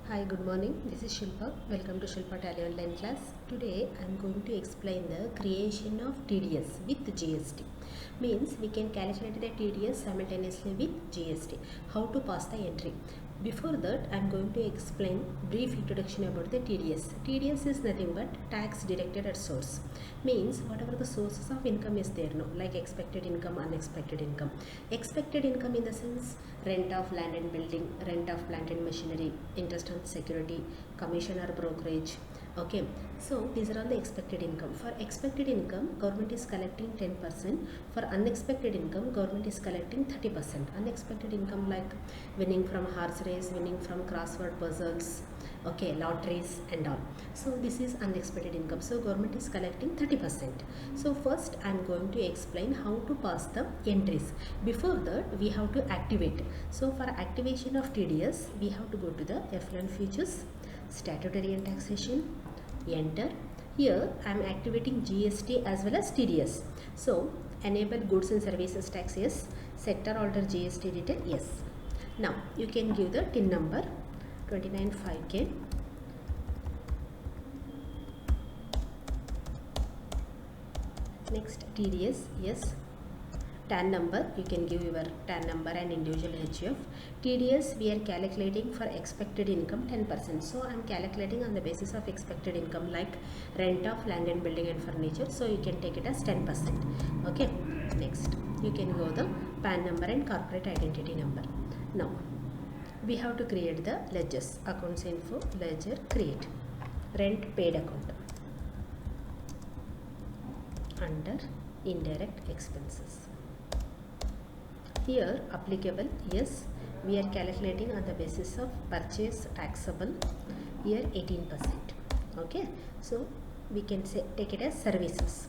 Hi, good morning. This is Shilpa. Welcome to Shilpa Tally Online class. Today I am going to explain the creation of TDS with GST. Means we can calculate the TDS simultaneously with GST. How to pass the entry. Before that, I am going to explain brief introduction about the TDS. TDS is nothing but tax directed at source. Means whatever the sources of income is there, no, like expected income, unexpected income. Expected income in the sense rent of land and building, rent of plant and machinery, interest on security, commission or brokerage. Okay, so these are all the expected income. For expected income, government is collecting 10%. For unexpected income, government is collecting 30%. Unexpected income like winning from horse race, winning from crossword puzzles, okay, lotteries and all. So this is unexpected income. So government is collecting 30%. So first I am going to explain how to pass the entries. Before that, we have to activate. So for activation of TDS, we have to go to the F11 features, statutory and taxation, enter. Here I am activating GST as well as TDS. So enable goods and services tax, yes. Set or alter GST detail, yes. Now you can give the TIN number 295K. Next TDS, yes. TAN number, you can give your TAN number and individual HUF. TDS we are calculating for expected income 10%. So I am calculating on the basis of expected income like rent of land and building and furniture. So you can take it as 10%. Okay. Next you can go the PAN number and corporate identity number. Now we have to create the ledgers. Accounts info, ledger, create. Rent paid account. Under indirect expenses. Here applicable, yes, we are calculating on the basis of purchase taxable, here 18%. Okay, so we can say take it as services.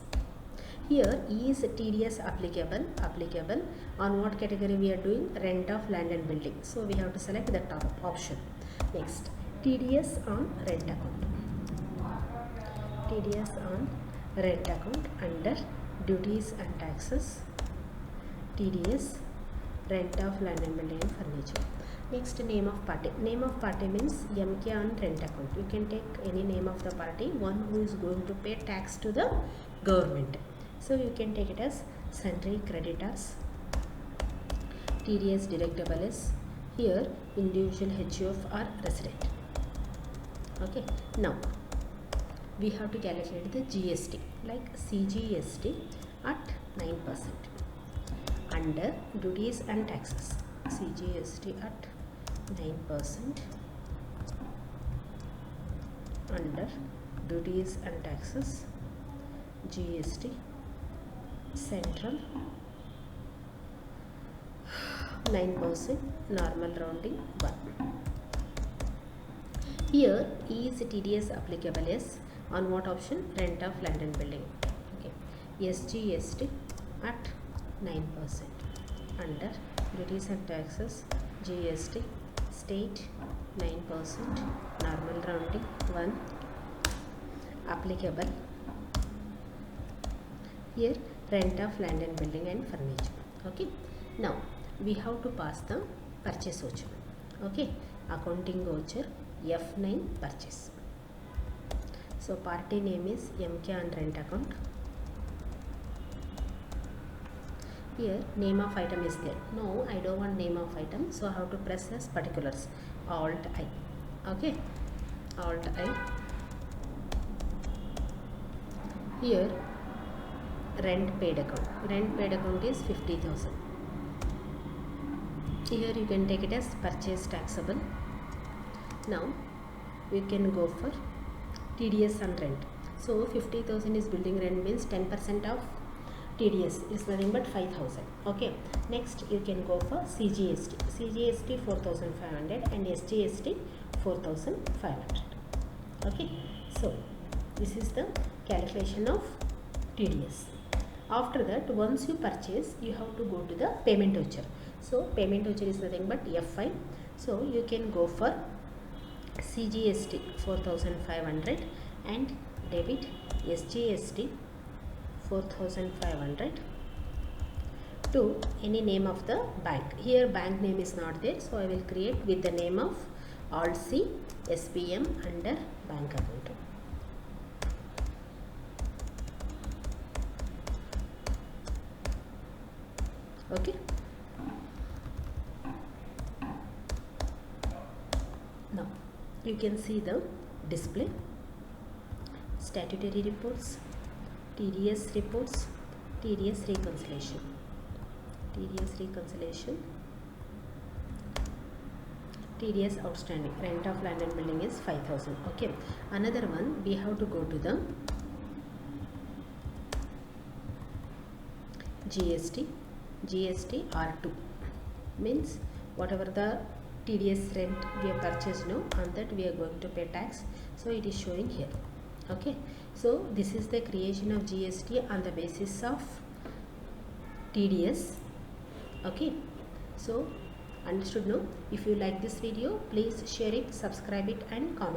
Here is TDS applicable on what category we are doing? Rent of land and building. So we have to select the top option. Next, TDS on rent account. TDS on rent account under duties and taxes. TDS rent of land and building and furniture. Next, name of party. Name of party means MK on rent account. You can take any name of the party, one who is going to pay tax to the government. So you can take it as sundry creditors. TDS deductible is here individual HUF or resident. Okay, now we have to calculate the GST like CGST at 9%. Under duties and taxes, CGST at 9%. Under duties and taxes, GST central 9%, normal rounding 1. Here is TDS applicable, yes. On what option? Rent of land and building. Okay, SGST at 9%. Under duties and taxes, GST state 9%, normal rounding 1, applicable. Here rent of land and building and furniture. Okay, now we have to pass the purchase voucher. Okay, accounting voucher F9 purchase. So party name is MK on rent account. Here name of item is there. No, I don't want name of item, so I have to press as particulars, Alt I. Okay, Alt I. Here rent paid account. Rent paid account is 50,000. Here you can take it as purchase taxable. Now we can go for TDS on rent. So 50,000 is building rent means 10% of TDS is nothing but 5,000. Okay. Next you can go for CGST. CGST 4,500 and SGST 4,500. Okay. So this is the calculation of TDS. After that, once you purchase, you have to go to the payment voucher. So payment voucher is nothing but F5. So you can go for CGST 4,500 and debit SGST 4,500 to any name of the bank. Here bank name is not there, so I will create with the name of Alt C, SPM under bank account. Okay. Now you can see the display: statutory reports, TDS reports, TDS reconciliation, TDS outstanding, rent of land and building is 5,000. Okay. Another one, we have to go to the GST R2, means whatever the TDS rent we have purchased now, on that we are going to pay tax, so it is showing here. Okay, so this is the creation of GST on the basis of TDS. Okay, so understood now? If you like this video, please share it, subscribe it and comment.